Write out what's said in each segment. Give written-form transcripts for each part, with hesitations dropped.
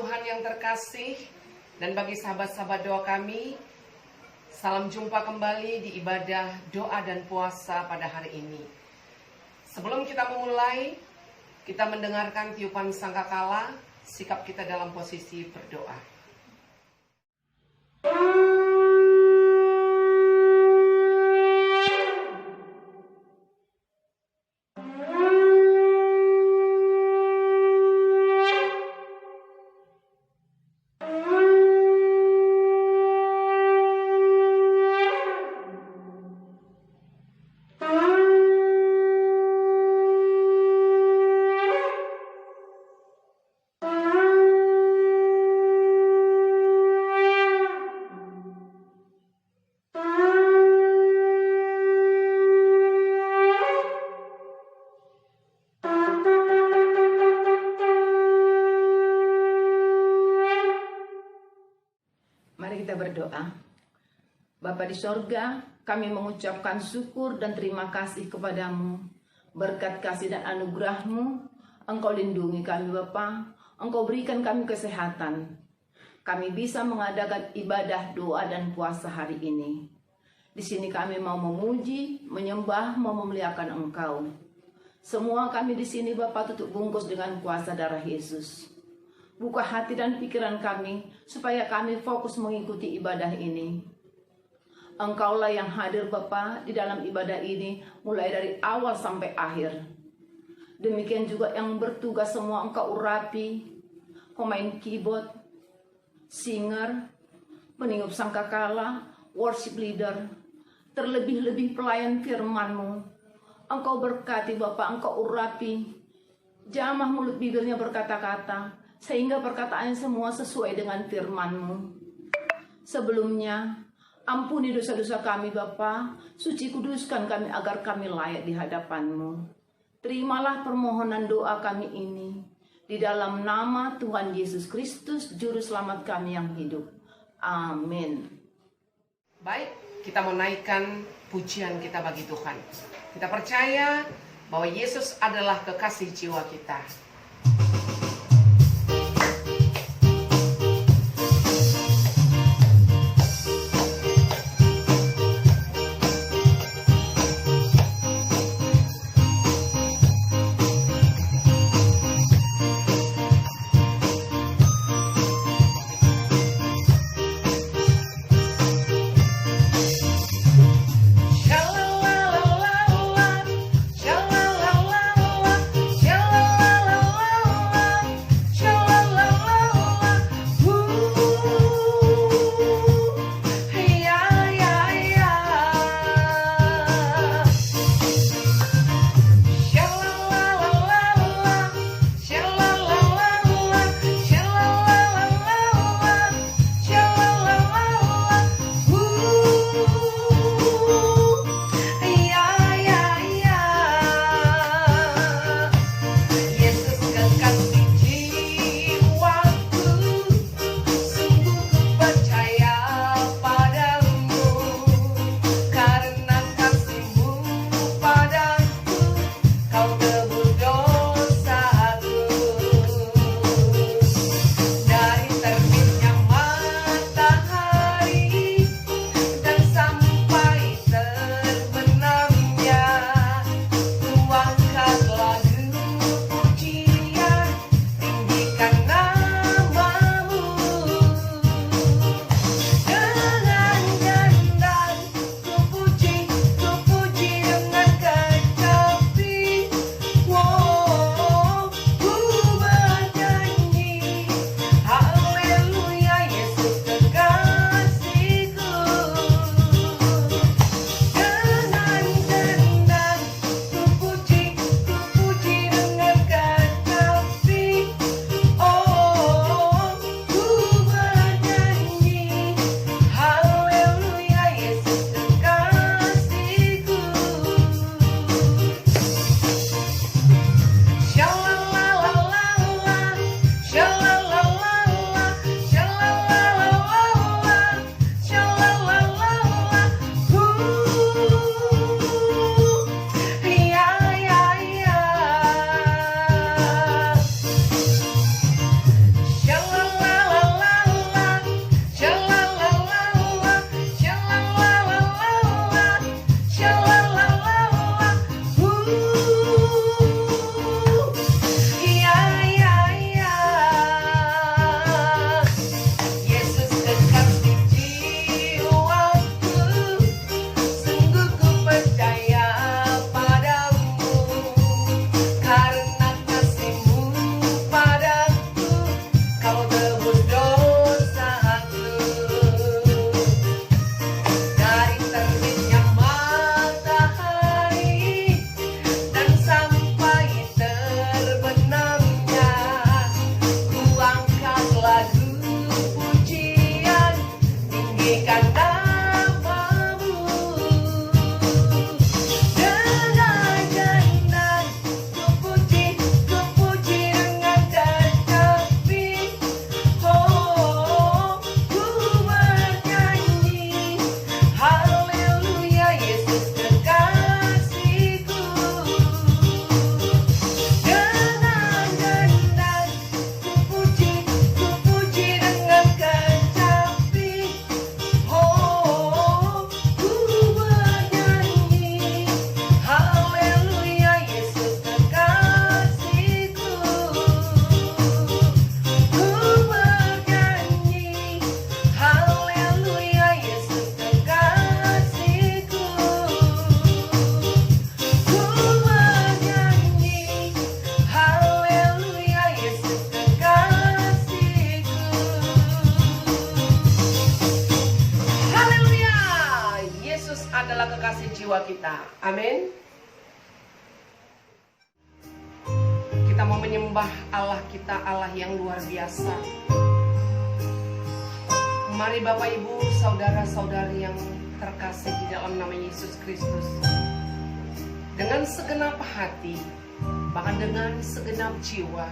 Tuhan yang terkasih, dan bagi sahabat-sahabat doa kami, salam jumpa kembali di ibadah doa dan puasa pada hari ini. Sebelum kita memulai, kita mendengarkan tiupan sangkakala, sikap kita dalam posisi berdoa. Mari kita berdoa. Bapa di sorga, kami mengucapkan syukur dan terima kasih kepadamu. Berkat kasih dan anugerah-Mu, Engkau lindungi kami Bapa, Engkau berikan kami kesehatan. Kami bisa mengadakan ibadah doa dan puasa hari ini. Di sini kami mau memuji, menyembah, mau memuliakan Engkau. Semua kami di sini Bapa tutup bungkus dengan kuasa darah Yesus. Buka hati dan pikiran kami, supaya kami fokus mengikuti ibadah ini. Engkaulah yang hadir Bapa di dalam ibadah ini, mulai dari awal sampai akhir. Demikian juga yang bertugas semua Engkau urapi, pemain keyboard, singer, peniup sangkakala, worship leader, terlebih-lebih pelayan firman-Mu. Engkau berkati Bapa, Engkau urapi, jamah mulut bibirnya berkata-kata, sehingga perkataannya semua sesuai dengan firman-Mu. Sebelumnya, ampuni dosa-dosa kami Bapa, suci kuduskan kami agar kami layak di hadapan-Mu. Terimalah permohonan doa kami ini, di dalam nama Tuhan Yesus Kristus, Juru Selamat kami yang hidup. Amin. Baik, kita mau naikkan pujian kita bagi Tuhan. Kita percaya bahwa Yesus adalah kekasih jiwa kita. jiwa kita. Amin. Kita mau menyembah Allah kita, Allah yang luar biasa. Mari Bapak Ibu, saudara-saudari yang terkasih di dalam nama Yesus Kristus, dengan segenap hati, bahkan dengan segenap jiwa,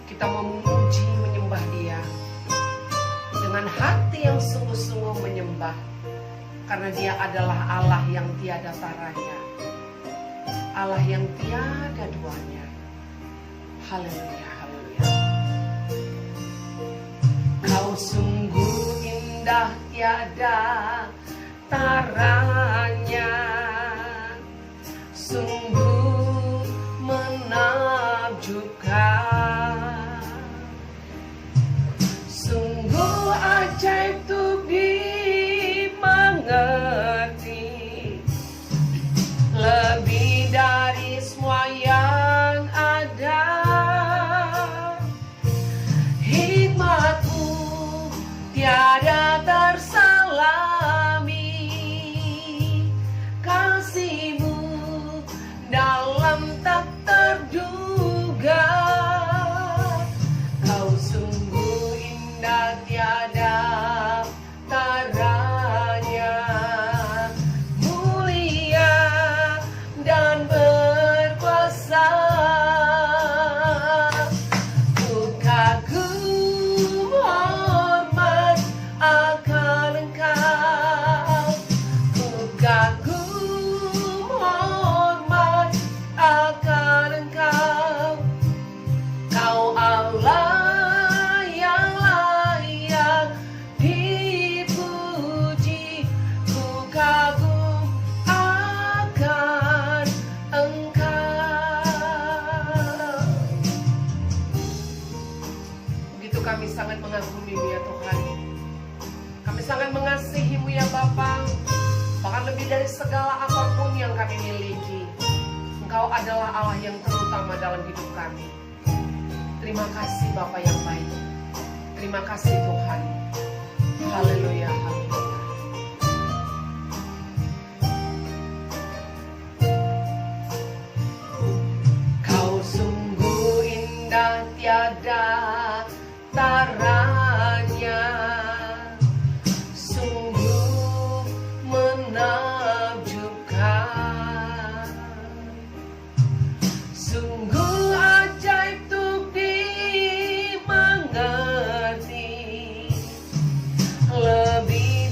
kita memuji menyembah Dia dengan hati yang sungguh-sungguh menyembah, karena Dia adalah Allah yang tiada taranya, Allah yang tiada duanya. Haleluya, haleluya. Kau sungguh indah tiada taranya, sungguh menakjubkan, sungguh ajaib untuk dimengerti, lebih dari semua yang ada. Hikmat-Mu tiada tersalami, kasih-Mu dalam tak terduga. Kau sungguh indah tiada taranya, mulia dan berkuasa. Ku kagum hormat akan Engkau, ku kagum hormat akan Engkau. Kau Allah yang layak dipuji, ku kagum akan Engkau. Begitu kami sangat mengagumi-Mu ya Tuhan. Kami sangat mengasihi-Mu ya Bapa, bahkan lebih dari segala apapun yang kami miliki. Engkau adalah Allah yang terutama dalam hidup kami. Terima kasih Bapa yang baik. Terima kasih Tuhan. Haleluya, haleluya. Kau sungguh indah tiada taranya, sungguh menakjubkan, sungguh ajaib untuk dimengerti, lebih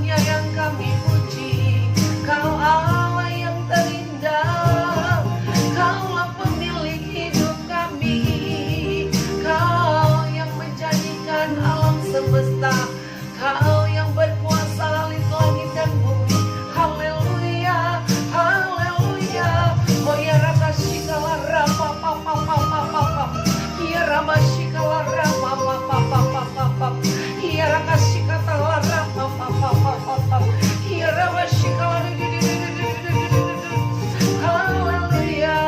hanya yang kami puji. Kau Allah yang terindah, Kaulah pemilik hidup kami. Kau yang menjadikan alam semesta, Kau yang berkuasa langit dan bumi. Haleluya, haleluya. Oh ya raka shikala rapa pa pa pa pa pa pa. Ya rama shikala rapa pa pa pa pa pa pa. Ya raka shikata rapa pa pa pa pa pa. Ya rama shikala di di di di di di di di. Haleluya.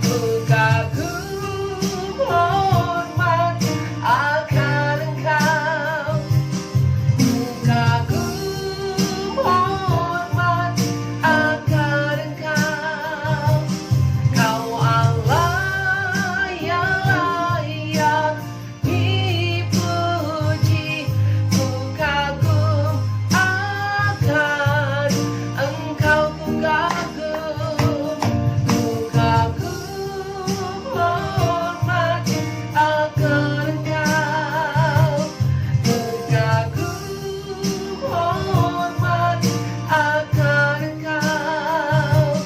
Ku kagum hormat akan Engkau. Ku kagum hormat akan Engkau. Kau Allah yang layak dipuji. Ku kagum akan Engkau. Ku kagum hormat akan Engkau. Ku kagum hormat akan Engkau.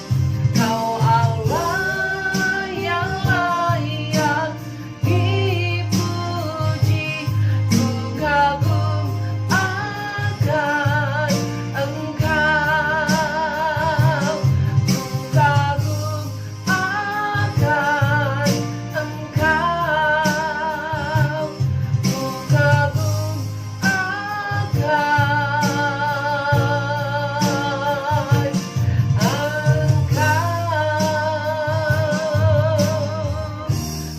Kau Allah yang layak dipuji. Ku kagum akan Engkau. Ku kagum akan Engkau. Ku kagum akan Engkau.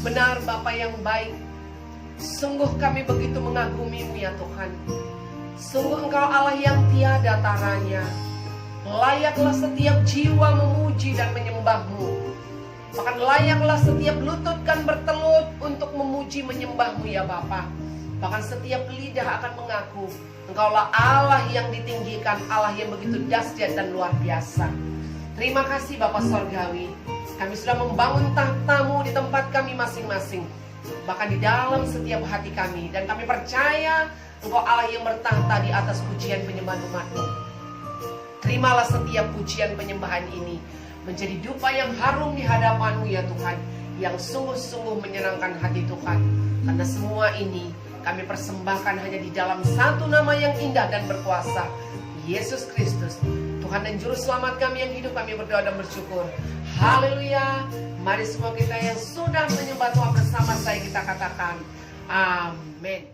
Benar Bapa yang baik, sungguh kami begitu mengagumi-Mu ya Tuhan. Sungguh Engkau Allah yang tiada taranya. Layaklah setiap jiwa memuji dan menyembah-Mu. Bahkan layaklah setiap lutut kan bertelut untuk memuji menyembah-Mu ya Bapa. Bahkan setiap lidah akan mengaku Engkaulah Allah yang ditinggikan, Allah yang begitu dahsyat dan luar biasa. Terima kasih Bapa Sorgawi. Kami sudah membangun tahta-Mu di tempat kami masing-masing, bahkan di dalam setiap hati kami. Dan kami percaya Engkau Allah yang bertahta di atas pujian penyembahan umat-Mu. Terimalah setiap pujian penyembahan ini menjadi dupa yang harum di hadapan-Mu ya Tuhan, yang sungguh-sungguh menyenangkan hati Tuhan. Karena semua ini kami persembahkan hanya di dalam satu nama yang indah dan berkuasa, Yesus Kristus, Tuhan dan Juru Selamat kami yang hidup. Kami berdoa dan bersyukur. Haleluya. Mari semua kita yang sudah menyembah Tuhan bersama saya kita katakan amin.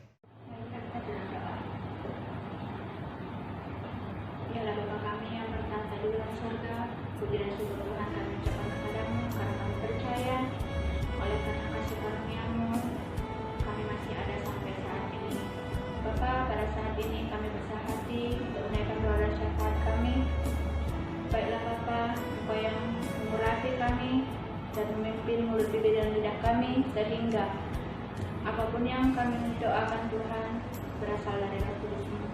Ya Bapa kami yang bertahta di dalam surga, puji dan syukur Tuhan kami ucapkan kepadamu karena kami percaya oleh karena kasih karunia-Mu kami masih ada sampai saat ini. Bapa, pada saat ini kami besar hati untuk menaikkan doa dan syafaat kami. Baiklah Bapa, Engkau yang mengurapi kami dan memimpin mulut bibir dan lidah kami, sehingga apapun yang kami doakan Tuhan berasal dari Roh Kudus-Mu.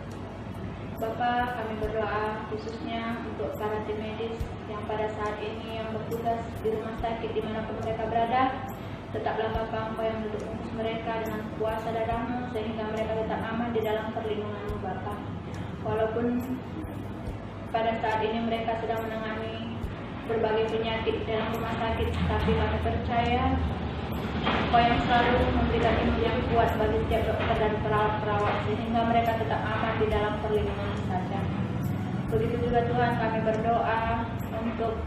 Bapa, kami berdoa khususnya untuk para tim medis yang pada saat ini yang bertugas di rumah sakit dimanapun mereka berada. Tetaplah Bapa, Engkau yang menutup bungkus mereka dengan kuasa darah-Mu, sehingga mereka tetap aman di dalam perlindungan-Mu Bapa. Walaupun pada saat ini mereka sedang menangani berbagai penyakit dalam rumah sakit, tapi kami percaya Engkau yang selalu memberikan imun yang kuat bagi setiap dokter dan perawat-perawat, sehingga mereka tetap aman di dalam perlindungan saja. Begitu juga Tuhan, kami berdoa untuk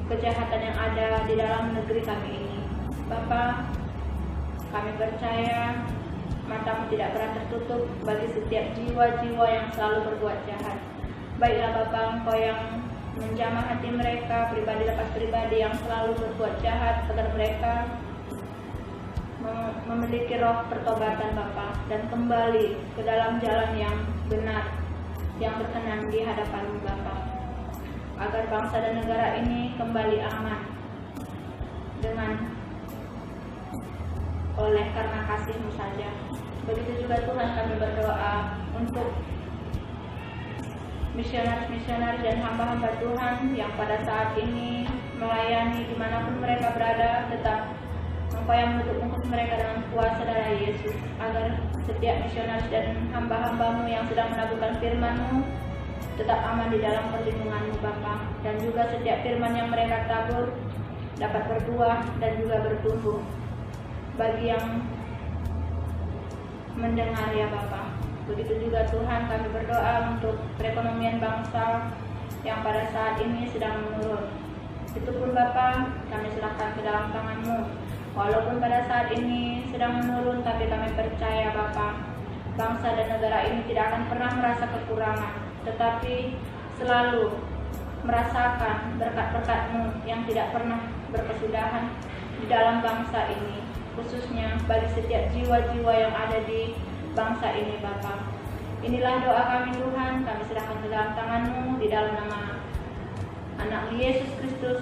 kejahatan yang ada di dalam negeri kami ini. Bapa, kami percaya mata-Mu tidak pernah tertutup bagi setiap jiwa-jiwa yang selalu berbuat jahat. Baiklah Bapa, Engkau yang menjamah hati mereka, pribadi lepas pribadi yang selalu berbuat jahat, agar mereka memiliki roh pertobatan Bapa dan kembali ke dalam jalan yang benar, yang berkenan di hadapan-Mu Bapa, agar bangsa dan negara ini kembali aman dengan oleh karena kasih-Mu saja. Begitu juga Tuhan, kami berdoa untuk misionaris-misionaris dan hamba-hamba Tuhan yang pada saat ini melayani dimanapun mereka berada. Tetap Engkau yang menutup bungkus mereka dengan berkuasa saudara Yesus, agar setiap misionaris dan hamba-hambamu yang sedang melakukan firman-Mu tetap aman di dalam perlindungan-Mu Bapa, dan juga setiap firman yang mereka tabur dapat berbuah dan juga bertumbuh bagi yang mendengar ya Bapa. Begitu juga Tuhan, kami berdoa untuk perekonomian bangsa yang pada saat ini sedang menurun. Itu pun Bapa, kami serahkan ke dalam tangan-Mu. Walaupun pada saat ini sedang menurun, tapi kami percaya Bapa, bangsa dan negara ini tidak akan pernah merasa kekurangan, tetapi selalu merasakan berkat-berkat-Mu yang tidak pernah berkesudahan di dalam bangsa ini, khususnya bagi setiap jiwa-jiwa yang ada di bangsa ini Bapa. Inilah doa kami Tuhan, kami serahkan ke dalam tangan-Mu, di dalam nama Anak Yesus Kristus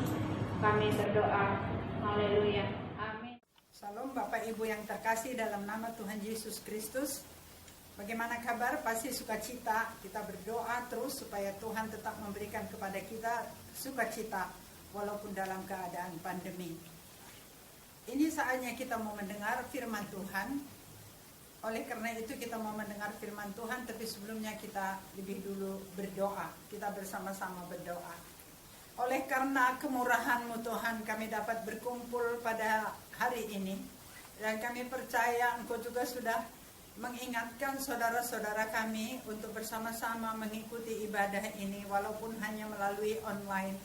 kami berdoa. Haleluya. Amin. Salam Bapak Ibu yang terkasih dalam nama Tuhan Yesus Kristus. Bagaimana kabar? Pasti sukacita. Kita berdoa terus supaya Tuhan tetap memberikan kepada kita sukacita walaupun dalam keadaan pandemi. Ini saatnya kita mau mendengar firman Tuhan. Oleh karena itu kita mau mendengar firman Tuhan, tapi sebelumnya kita lebih dulu berdoa. Kita bersama-sama berdoa. Oleh karena kemurahan-Mu Tuhan, kami dapat berkumpul pada hari ini. Dan kami percaya Engkau juga sudah mengingatkan saudara-saudara kami untuk bersama-sama mengikuti ibadah ini walaupun hanya melalui online.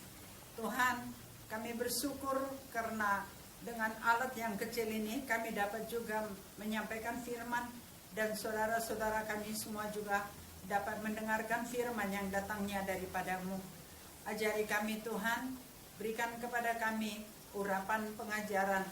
Tuhan, kami bersyukur karena dengan alat yang kecil ini kami dapat juga menyampaikan firman, dan saudara-saudara kami semua juga dapat mendengarkan firman yang datangnya daripada-Mu. Ajari kami Tuhan, berikan kepada kami urapan pengajaran,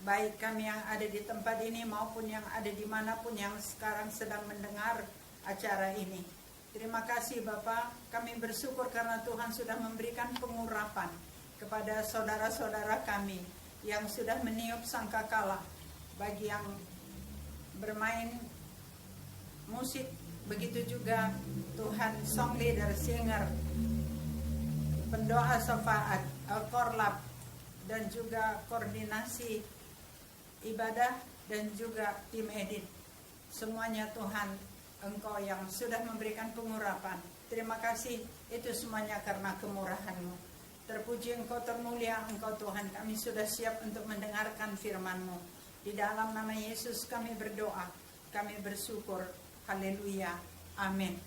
baik kami yang ada di tempat ini maupun yang ada dimanapun yang sekarang sedang mendengar acara ini. Terima kasih Bapa, kami bersyukur karena Tuhan sudah memberikan pengurapan kepada saudara-saudara kami yang sudah meniup sangkakala, bagi yang bermain musik, begitu juga Tuhan song leader, singer, pendoa syafaat, korlap, dan juga koordinasi ibadah, dan juga tim edit. Semuanya Tuhan, Engkau yang sudah memberikan pengurapan. Terima kasih, itu semuanya karena kemurahan-Mu. Terpuji Engkau, termulia Engkau Tuhan. Kami sudah siap untuk mendengarkan firman-Mu. Di dalam nama Yesus kami berdoa, kami bersyukur. Haleluya. Amin.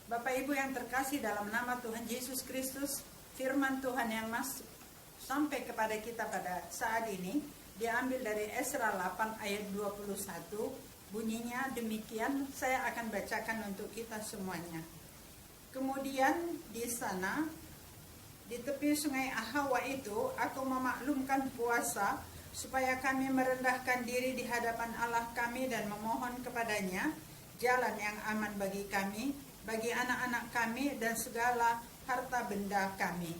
Bapak Ibu yang terkasih dalam nama Tuhan Yesus Kristus, firman Tuhan yang masuk sampai kepada kita pada saat ini diambil dari Esra 8 ayat 21. Bunyinya demikian, saya akan bacakan untuk kita semuanya. Kemudian di sana, di tepi sungai Ahawa itu, aku memaklumkan puasa supaya kami merendahkan diri di hadapan Allah kami dan memohon kepadanya jalan yang aman bagi kami, bagi anak-anak kami dan segala harta benda kami.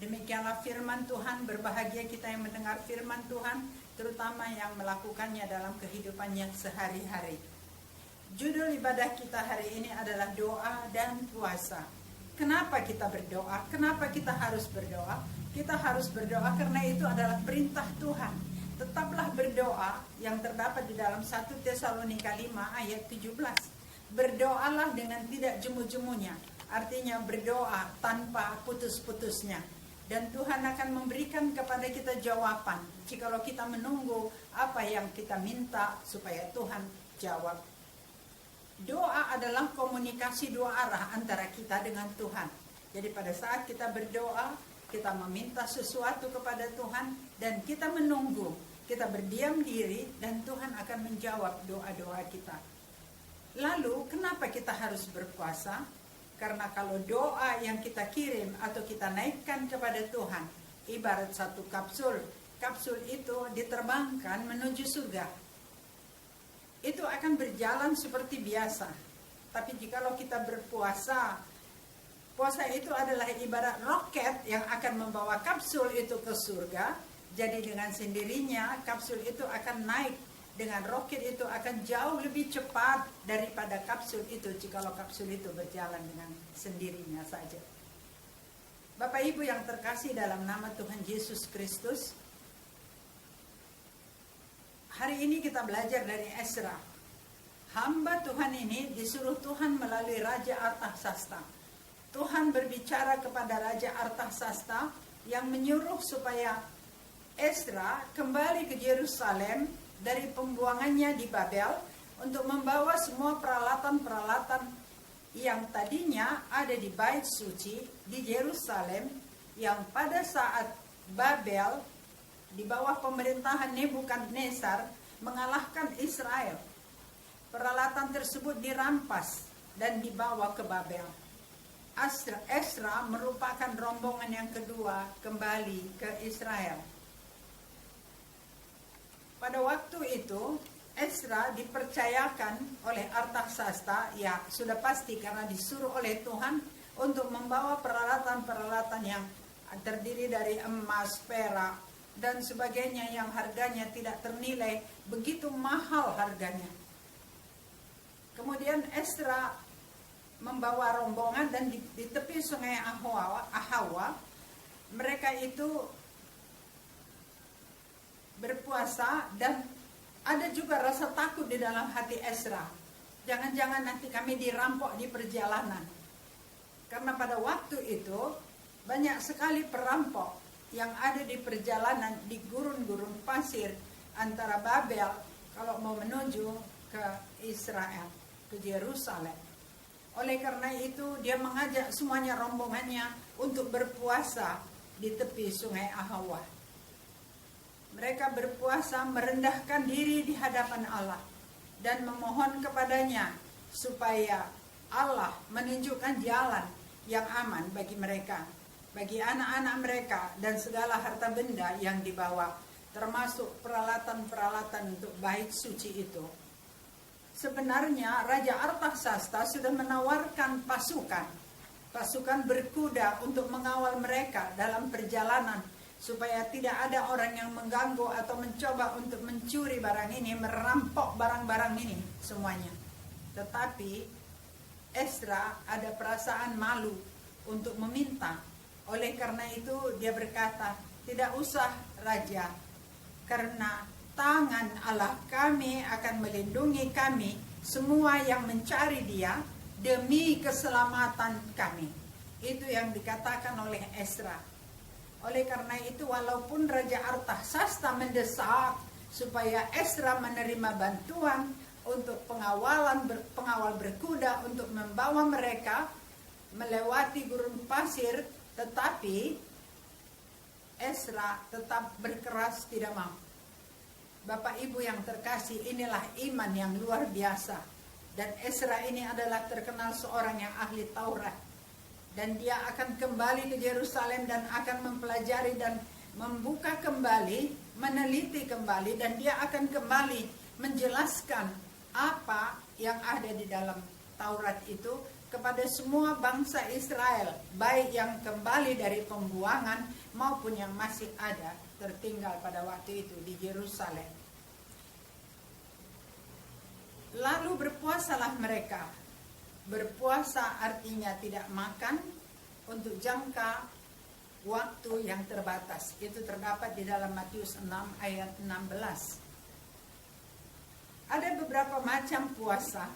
Demikianlah firman Tuhan. Berbahagia kita yang mendengar firman Tuhan, terutama yang melakukannya dalam kehidupannya sehari-hari. Judul ibadah kita hari ini adalah doa dan puasa. Kenapa kita berdoa? Kenapa kita harus berdoa? Kita harus berdoa karena itu adalah perintah Tuhan. Tetaplah berdoa yang terdapat di dalam 1 Tesalonika 5 ayat 17. Berdoalah dengan tidak jemu-jemunya. Artinya berdoa tanpa putus-putusnya. Dan Tuhan akan memberikan kepada kita jawaban jikalau kita menunggu apa yang kita minta supaya Tuhan jawab. Doa adalah komunikasi dua arah antara kita dengan Tuhan. Jadi pada saat kita berdoa, kita meminta sesuatu kepada Tuhan dan kita menunggu, kita berdiam diri dan Tuhan akan menjawab doa-doa kita. Lalu kenapa kita harus berpuasa? Karena kalau doa yang kita kirim atau kita naikkan kepada Tuhan, ibarat satu kapsul itu diterbangkan menuju surga. Itu akan berjalan seperti biasa. Tapi jikalau kita berpuasa, puasa itu adalah ibarat roket yang akan membawa kapsul itu ke surga. Jadi dengan sendirinya kapsul itu akan naik. Dengan roket itu akan jauh lebih cepat daripada kapsul itu jikalau kapsul itu berjalan dengan sendirinya saja. Bapak Ibu yang terkasih dalam nama Tuhan Yesus Kristus, hari ini kita belajar dari Ezra. Hamba Tuhan ini disuruh Tuhan melalui Raja Artasasta. Tuhan berbicara kepada Raja Artasasta yang menyuruh supaya Ezra kembali ke Yerusalem dari pembuangannya di Babel untuk membawa semua peralatan-peralatan yang tadinya ada di Bait Suci di Yerusalem, yang pada saat Babel di bawah pemerintahan Nebukadnezar mengalahkan Israel. Peralatan tersebut dirampas dan dibawa ke Babel. Ezra merupakan rombongan yang kedua kembali ke Israel. Pada waktu itu Ezra dipercayakan oleh Artasasta, ya sudah pasti karena disuruh oleh Tuhan untuk membawa peralatan-peralatan yang terdiri dari emas, perak, dan sebagainya yang harganya tidak ternilai, begitu mahal harganya. Kemudian Ezra membawa rombongan dan di tepi sungai Ahawa, mereka itu berpuasa dan ada juga rasa takut di dalam hati Ezra. Jangan-jangan nanti kami dirampok di perjalanan. Karena pada waktu itu banyak sekali perampok yang ada di perjalanan di gurun-gurun pasir antara Babel kalau mau menuju ke Israel, ke Yerusalem. Oleh karena itu dia mengajak semuanya rombongannya untuk berpuasa di tepi sungai Ahawa. Mereka berpuasa merendahkan diri di hadapan Allah dan memohon kepadanya supaya Allah menunjukkan jalan yang aman bagi mereka, bagi anak-anak mereka dan segala harta benda yang dibawa, termasuk peralatan-peralatan untuk bait suci itu. Sebenarnya Raja Artasasta sudah menawarkan pasukan berkuda untuk mengawal mereka dalam perjalanan, supaya tidak ada orang yang mengganggu atau mencoba untuk mencuri barang ini, merampok barang-barang ini semuanya. Tetapi Ezra ada perasaan malu untuk meminta. Oleh karena itu dia berkata, tidak usah Raja, karena tangan Allah kami akan melindungi kami semua yang mencari Dia demi keselamatan kami. Itu yang dikatakan oleh Ezra. Oleh karena itu walaupun Raja Artasasta mendesak supaya Ezra menerima bantuan untuk pengawal berkuda untuk membawa mereka melewati gurun pasir, tetapi Ezra tetap berkeras tidak mau. Bapak Ibu yang terkasih, inilah iman yang luar biasa. Dan Ezra ini adalah terkenal seorang yang ahli Taurat. Dan dia akan kembali ke Yerusalem dan akan mempelajari dan membuka kembali, meneliti kembali, dan dia akan kembali menjelaskan apa yang ada di dalam Taurat itu kepada semua bangsa Israel, baik yang kembali dari pembuangan maupun yang masih ada tertinggal pada waktu itu di Yerusalem. Lalu berpuasalah mereka. Berpuasa artinya tidak makan untuk jangka waktu yang terbatas. Itu terdapat di dalam Matius 6 ayat 16. Ada beberapa macam puasa.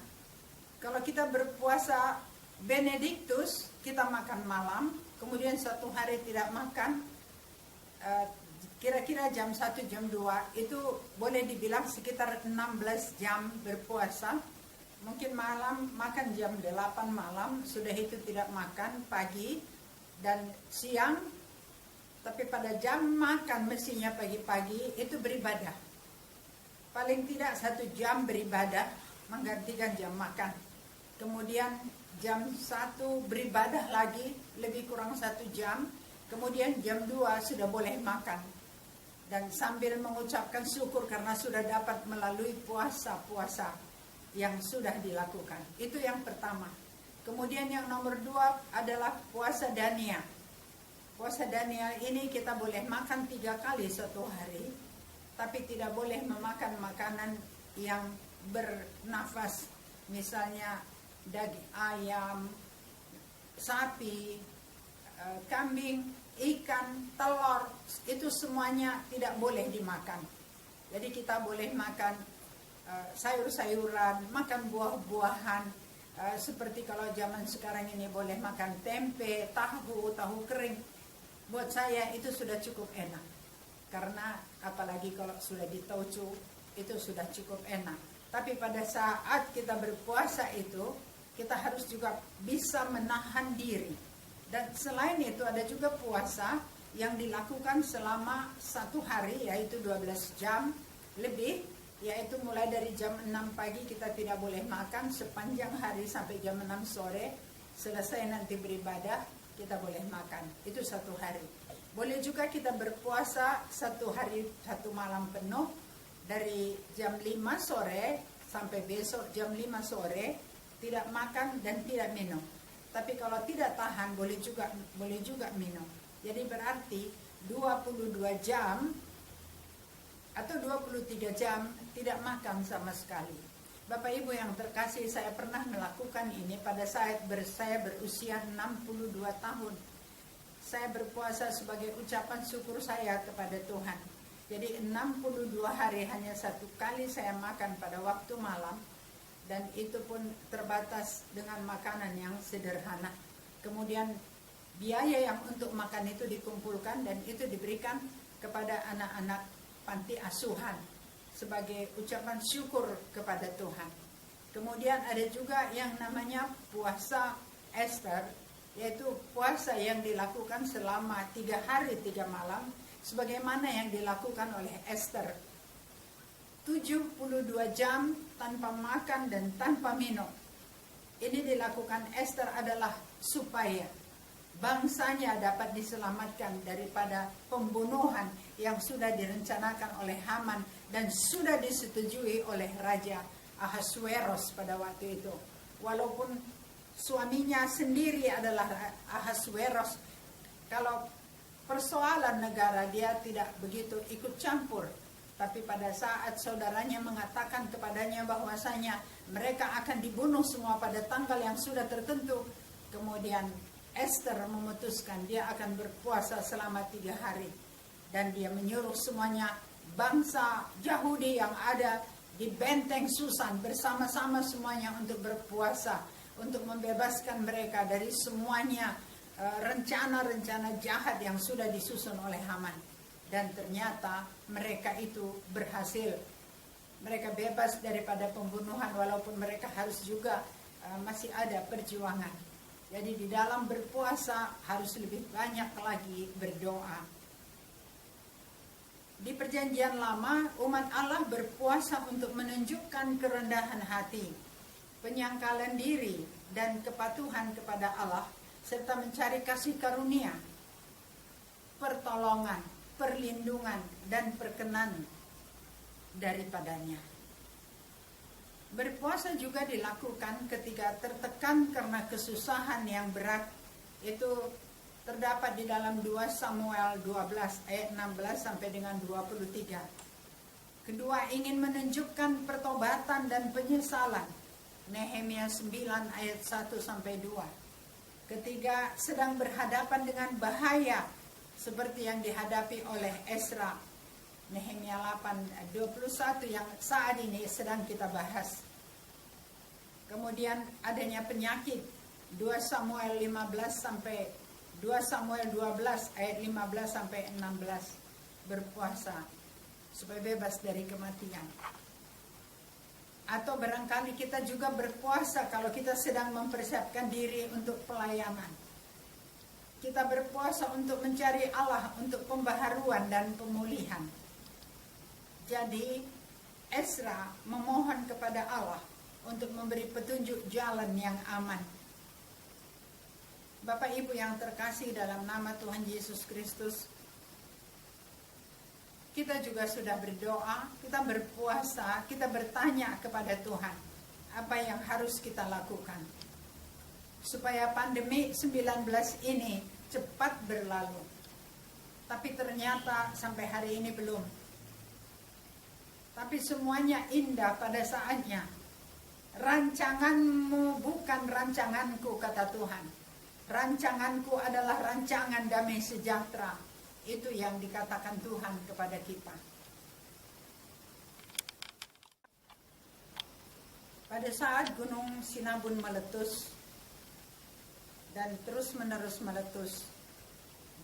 Kalau kita berpuasa Benedictus, kita makan malam, kemudian satu hari tidak makan, kira-kira jam 1, jam 2, itu boleh dibilang sekitar 16 jam berpuasa. Mungkin malam makan jam 8 malam, sudah itu tidak makan pagi dan siang. Tapi pada jam makan mestinya pagi-pagi itu beribadah. Paling tidak 1 jam beribadah menggantikan jam makan. Kemudian jam 1 beribadah lagi lebih kurang 1 jam. Kemudian jam 2 sudah boleh makan. Dan sambil mengucapkan syukur karena sudah dapat melalui puasa-puasa yang sudah dilakukan. Itu yang pertama. Kemudian yang nomor 2 adalah puasa Daniel. Puasa Daniel ini kita boleh makan 3 kali satu hari, tapi tidak boleh memakan makanan yang bernafas, misalnya daging ayam, sapi, kambing, ikan, telur, itu semuanya tidak boleh dimakan. Jadi kita boleh makan sayur-sayuran, makan buah-buahan. Seperti kalau zaman sekarang ini boleh makan tempe, tahu kering. Buat saya itu sudah cukup enak. Karena apalagi kalau sudah ditaucu, itu sudah cukup enak. Tapi pada saat kita berpuasa itu, kita harus juga bisa menahan diri. Dan selain itu ada juga puasa yang dilakukan selama 1 hari, yaitu 12 jam lebih, yaitu mulai dari jam 6 pagi kita tidak boleh makan sepanjang hari sampai jam 6 sore. Selesai nanti beribadah, kita boleh makan. Itu 1 hari. Boleh juga kita berpuasa 1 hari 1 malam penuh, dari jam 5 sore sampai besok jam 5 sore, tidak makan dan tidak minum. Tapi kalau tidak tahan boleh juga minum. Jadi berarti 22 jam atau 23 jam tidak makan sama sekali. Bapak Ibu yang terkasih, saya pernah melakukan ini pada saat saya berusia 62 tahun. Saya berpuasa sebagai ucapan syukur saya kepada Tuhan. Jadi 62 hari hanya 1 kali saya makan pada waktu malam. Dan itu pun terbatas dengan makanan yang sederhana. Kemudian biaya yang untuk makan itu dikumpulkan dan itu diberikan kepada anak-anak panti asuhan sebagai ucapan syukur kepada Tuhan. Kemudian ada juga yang namanya puasa Ester, yaitu puasa yang dilakukan selama 3 hari 3 malam, sebagaimana yang dilakukan oleh Ester. 72 jam tanpa makan dan tanpa minum. Ini dilakukan Ester adalah supaya bangsanya dapat diselamatkan daripada pembunuhan yang sudah direncanakan oleh Haman dan sudah disetujui oleh Raja Ahasuerus pada waktu itu. Walaupun suaminya sendiri adalah Ahasuerus, kalau persoalan negara dia tidak begitu ikut campur. Tapi pada saat saudaranya mengatakan kepadanya bahwasanya mereka akan dibunuh semua pada tanggal yang sudah tertentu, kemudian Ester memutuskan dia akan berpuasa selama 3 hari. Dan dia menyuruh semuanya bangsa Yahudi yang ada di benteng Susan bersama-sama semuanya untuk berpuasa, untuk membebaskan mereka dari semuanya rencana-rencana jahat yang sudah disusun oleh Haman. Dan ternyata mereka itu berhasil. Mereka bebas daripada pembunuhan walaupun mereka harus juga masih ada perjuangan. Jadi di dalam berpuasa harus lebih banyak lagi berdoa. Di perjanjian lama, umat Allah berpuasa untuk menunjukkan kerendahan hati, penyangkalan diri, dan kepatuhan kepada Allah, serta mencari kasih karunia, pertolongan, perlindungan, dan perkenan daripadanya. Berpuasa juga dilakukan ketika tertekan karena kesusahan yang berat. Itu terdapat di dalam 2 Samuel 12 ayat 16 sampai dengan 23. Kedua, ingin menunjukkan pertobatan dan penyesalan. Nehemia 9 ayat 1 sampai 2. Ketiga, sedang berhadapan dengan bahaya seperti yang dihadapi oleh Ezra, Nehemia 8:21 yang saat ini sedang kita bahas. Kemudian adanya penyakit, 2 Samuel 12 ayat 15 sampai 16, berpuasa supaya bebas dari kematian. Atau barangkali kita juga berpuasa kalau kita sedang mempersiapkan diri untuk pelayanan. Kita berpuasa untuk mencari Allah, untuk pembaharuan dan pemulihan. Jadi Ezra memohon kepada Allah untuk memberi petunjuk jalan yang aman. Bapak Ibu yang terkasih dalam nama Tuhan Yesus Kristus, kita juga sudah berdoa, kita berpuasa, kita bertanya kepada Tuhan apa yang harus kita lakukan supaya pandemi 19 ini cepat berlalu. Tapi ternyata sampai hari ini belum. Tapi semuanya indah pada saatnya. Rancanganmu bukan rancanganku, kata Tuhan. Rancanganku adalah rancangan damai sejahtera. Itu yang dikatakan Tuhan kepada kita. pada saat Gunung Sinabun meletus dan terus menerus meletus,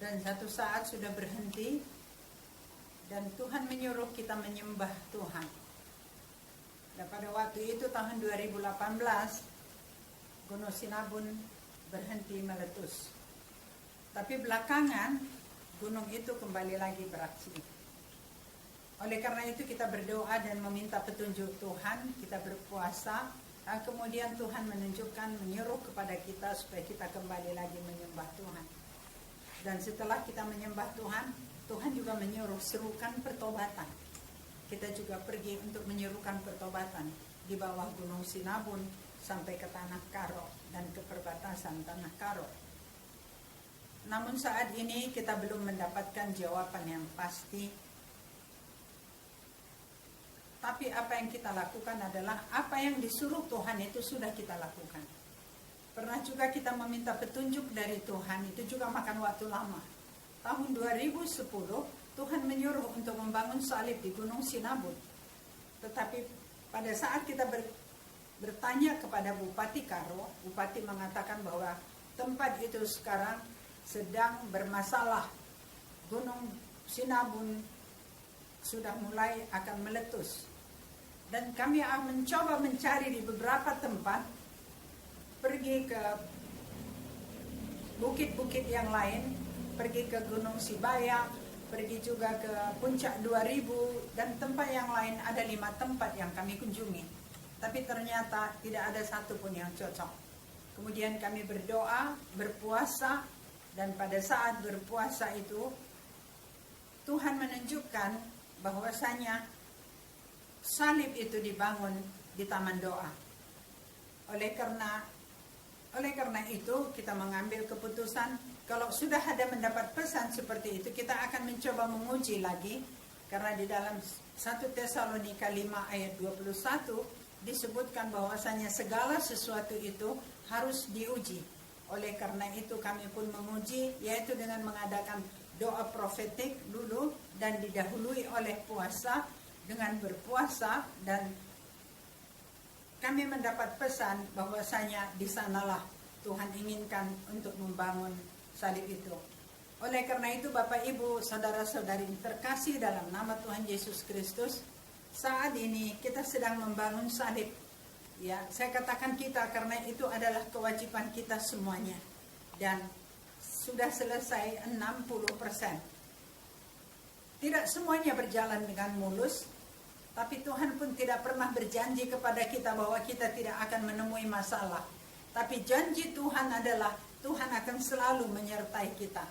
dan satu saat sudah berhenti, dan Tuhan menyuruh kita menyembah Tuhan. Dan pada waktu itu tahun 2018 Gunung Sinabun berhenti meletus. Tapi belakangan gunung itu kembali lagi beraksi. Oleh karena itu kita berdoa dan meminta petunjuk Tuhan, kita berpuasa, dan kemudian Tuhan menunjukkan, menyuruh kepada kita supaya kita kembali lagi menyembah Tuhan. Dan setelah kita menyembah Tuhan, Tuhan juga menyuruh serukan pertobatan. Kita juga pergi untuk menyerukan pertobatan di bawah Gunung Sinabun sampai ke Tanah Karo dan ke perbatasan Tanah Karo. Namun saat ini kita belum mendapatkan jawaban yang pasti. Tapi apa yang kita lakukan adalah apa yang disuruh Tuhan itu sudah kita lakukan. Pernah juga kita meminta petunjuk dari Tuhan, itu juga makan waktu lama. Tahun 2010 Tuhan menyuruh untuk membangun salib di Gunung Sinabun. Tetapi pada saat kita bertanya kepada Bupati Karo, Bupati mengatakan bahwa tempat itu sekarang sedang bermasalah. Gunung Sinabun sudah mulai akan meletus. Dan kami akan mencoba mencari di beberapa tempat, pergi ke bukit-bukit yang lain, pergi ke Gunung Sibaya, pergi juga ke Puncak 2000, dan tempat yang lain. Ada 5 tempat yang kami kunjungi, tapi ternyata tidak ada satu pun yang cocok. Kemudian kami berdoa, berpuasa, dan pada saat berpuasa itu Tuhan menunjukkan bahwasanya salib itu dibangun di Taman Doa. Oleh karena itu kita mengambil keputusan, kalau sudah ada mendapat pesan seperti itu, kita akan mencoba menguji lagi, karena di dalam 1 Tesalonika 5 ayat 21 disebutkan bahwasanya segala sesuatu itu harus diuji. Oleh karena itu kami pun menguji, yaitu dengan mengadakan doa profetik dulu dan didahului oleh puasa. Dengan berpuasa, dan kami mendapat pesan bahwasanya di sanalah Tuhan inginkan untuk membangun salib itu. Oleh karena itu Bapak Ibu, saudara-saudari terkasih dalam nama Tuhan Yesus Kristus, saat ini kita sedang membangun salib. Ya, saya katakan kita karena itu adalah kewajiban kita semuanya. Dan sudah selesai 60%. Tidak semuanya berjalan dengan mulus. Tapi Tuhan pun tidak pernah berjanji kepada kita bahwa kita tidak akan menemui masalah. Tapi janji Tuhan adalah Tuhan akan selalu menyertai kita.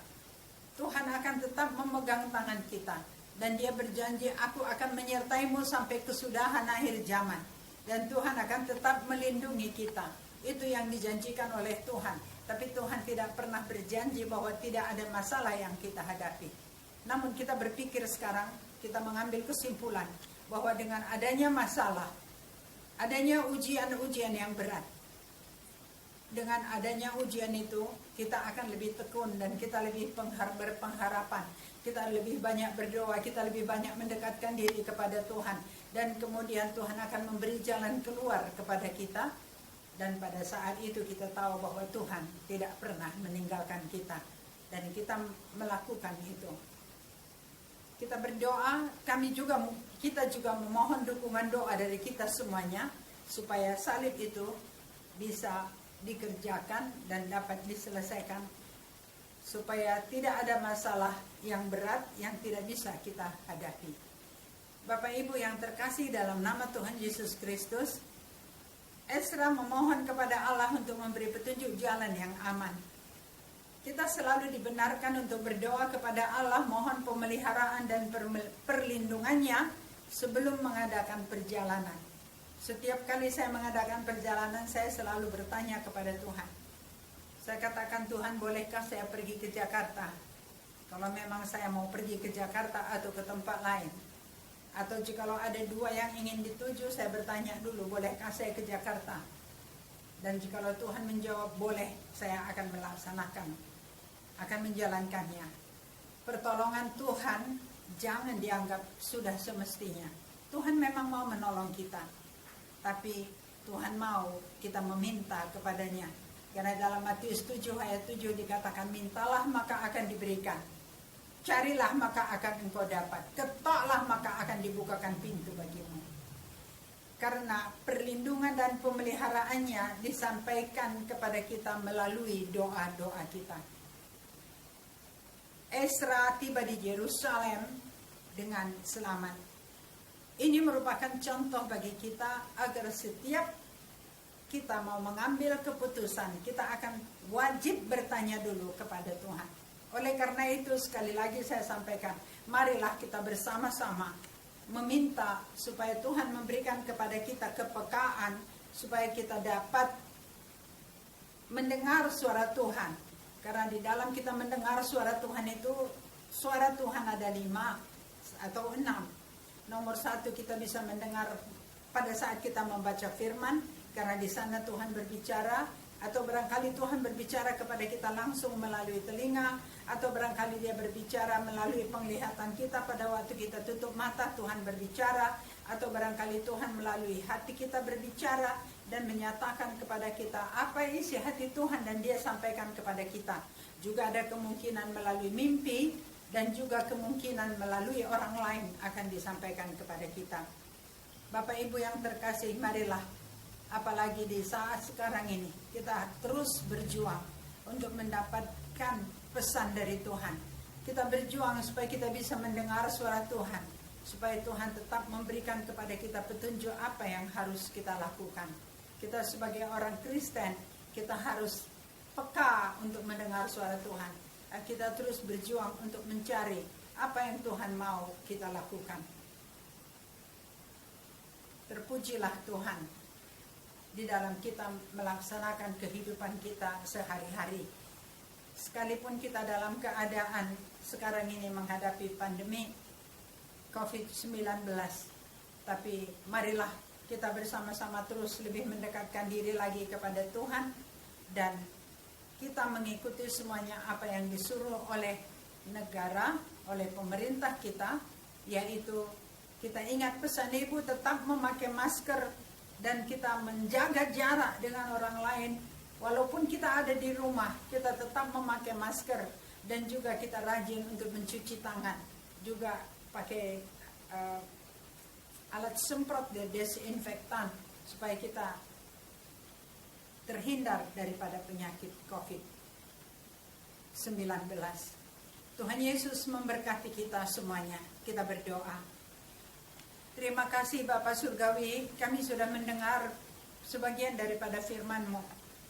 Tuhan akan tetap memegang tangan kita. Dan Dia berjanji, aku akan menyertaimu sampai kesudahan akhir zaman. Dan Tuhan akan tetap melindungi kita. Itu yang dijanjikan oleh Tuhan. Tapi Tuhan tidak pernah berjanji bahwa tidak ada masalah yang kita hadapi. Namun kita berpikir sekarang, kita mengambil kesimpulan bahwa dengan adanya masalah, adanya ujian-ujian yang berat, dengan adanya ujian itu kita akan lebih tekun dan kita lebih berpengharapan, kita lebih banyak berdoa, kita lebih banyak mendekatkan diri kepada Tuhan, dan kemudian Tuhan akan memberi jalan keluar kepada kita. Dan pada saat itu kita tahu bahwa Tuhan tidak pernah meninggalkan kita, dan kita melakukan itu. Kita berdoa, kita juga memohon dukungan doa dari kita semuanya supaya salib itu bisa dikerjakan dan dapat diselesaikan, supaya tidak ada masalah yang berat yang tidak bisa kita hadapi. Bapak Ibu yang terkasih dalam nama Tuhan Yesus Kristus, Ezra memohon kepada Allah untuk memberi petunjuk jalan yang aman. Kita selalu dibenarkan untuk berdoa kepada Allah, mohon pemeliharaan dan perlindungannya sebelum mengadakan perjalanan. Setiap kali saya mengadakan perjalanan, saya selalu bertanya kepada Tuhan. Saya katakan, Tuhan, bolehkah saya pergi ke Jakarta? Kalau memang saya mau pergi ke Jakarta atau ke tempat lain. Atau jikalau ada 2 yang ingin dituju, saya bertanya dulu, bolehkah saya ke Jakarta? Dan jikalau Tuhan menjawab boleh, saya akan melaksanakan, akan menjalankannya. Pertolongan Tuhan jangan dianggap sudah semestinya. Tuhan memang mau menolong kita, tapi Tuhan mau kita meminta kepadanya. Karena dalam Matius 7 ayat 7 dikatakan, mintalah maka akan diberikan. Carilah maka akan engkau dapat. Ketoklah maka akan dibukakan pintu bagimu. Karena perlindungan dan pemeliharaannya disampaikan kepada kita melalui doa-doa kita. Ezra tiba di Yerusalem dengan selamat. Ini merupakan contoh bagi kita agar setiap kita mau mengambil keputusan, kita akan wajib bertanya dulu kepada Tuhan. Oleh karena itu sekali lagi saya sampaikan, marilah kita bersama-sama meminta supaya Tuhan memberikan kepada kita kepekaan, supaya kita dapat mendengar suara Tuhan. Karena di dalam kita mendengar suara Tuhan itu, suara Tuhan ada 5 atau 6. Nomor 1 kita bisa mendengar pada saat kita membaca firman, karena di sana Tuhan berbicara, atau barangkali Tuhan berbicara kepada kita langsung melalui telinga, atau barangkali dia berbicara melalui penglihatan kita pada waktu kita tutup mata, Tuhan berbicara, atau barangkali Tuhan melalui hati kita berbicara dan menyatakan kepada kita apa isi hati Tuhan dan dia sampaikan kepada kita. Juga ada kemungkinan melalui mimpi, dan juga kemungkinan melalui orang lain akan disampaikan kepada kita. Bapak Ibu yang terkasih, marilah apalagi di saat sekarang ini kita terus berjuang untuk mendapatkan pesan dari Tuhan. Kita berjuang supaya kita bisa mendengar suara Tuhan, supaya Tuhan tetap memberikan kepada kita petunjuk apa yang harus kita lakukan. Kita sebagai orang Kristen, kita harus peka untuk mendengar suara Tuhan. Kita terus berjuang untuk mencari apa yang Tuhan mau kita lakukan. Terpujilah Tuhan di dalam kita melaksanakan kehidupan kita sehari-hari. Sekalipun kita dalam keadaan sekarang ini menghadapi pandemi COVID-19, tapi marilah kita bersama-sama terus lebih mendekatkan diri lagi kepada Tuhan, dan kita mengikuti semuanya apa yang disuruh oleh negara, oleh pemerintah kita, yaitu kita ingat pesan Ibu, tetap memakai masker dan kita menjaga jarak dengan orang lain. Walaupun kita ada di rumah, kita tetap memakai masker, dan juga kita rajin untuk mencuci tangan, juga pakai alat semprot desinfektan supaya kita terhindar daripada penyakit COVID-19. Tuhan Yesus memberkati kita semuanya. Kita berdoa. Terima kasih Bapa Surgawi, kami sudah mendengar sebagian daripada firman-Mu,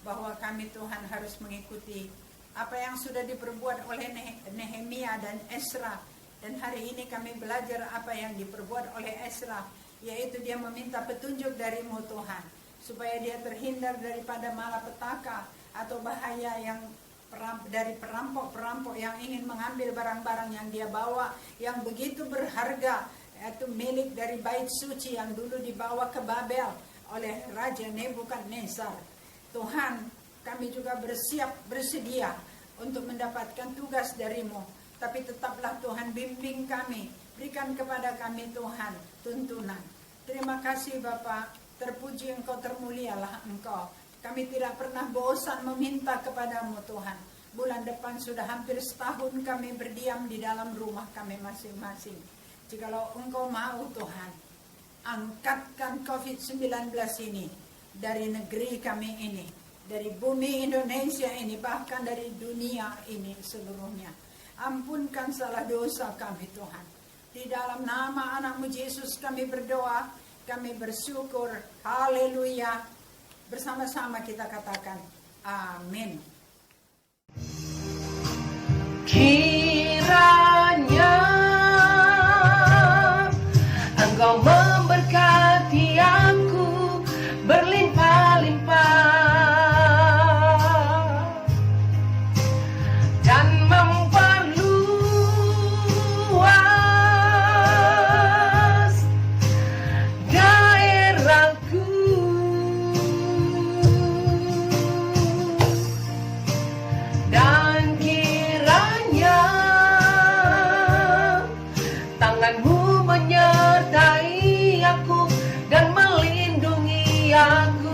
bahwa kami Tuhan harus mengikuti apa yang sudah diperbuat oleh Nehemia dan Ezra. Dan hari ini kami belajar apa yang diperbuat oleh Ezra, yaitu dia meminta petunjuk dari-Mu Tuhan, supaya dia terhindar daripada malapetaka atau bahaya yang dari perampok-perampok yang ingin mengambil barang-barang yang dia bawa, yang begitu berharga, yaitu milik dari bait suci yang dulu dibawa ke Babel oleh Raja Nebukadnezar. Tuhan, kami juga bersedia untuk mendapatkan tugas dari-Mu, tapi tetaplah Tuhan bimbing kami, berikan kepada kami Tuhan tuntunan. Terima kasih Bapa. Terpuji Engkau, termulialah Engkau. Kami tidak pernah bosan meminta kepada-Mu Tuhan. Bulan depan sudah hampir setahun kami berdiam di dalam rumah kami masing-masing. Jikalau Engkau mau Tuhan, angkatkan COVID-19 ini dari negeri kami ini, dari bumi Indonesia ini, bahkan dari dunia ini seluruhnya. Ampunkan salah dosa kami Tuhan. Di dalam nama anak-Mu Yesus kami berdoa, kami bersyukur. Haleluya. Bersama-sama kita katakan amin. Kiranya Engkau memberkati aku berlimpah-limpah dan memperluas daerahku, dan kiranya tangan-Mu menyertai aku dan melindungi aku.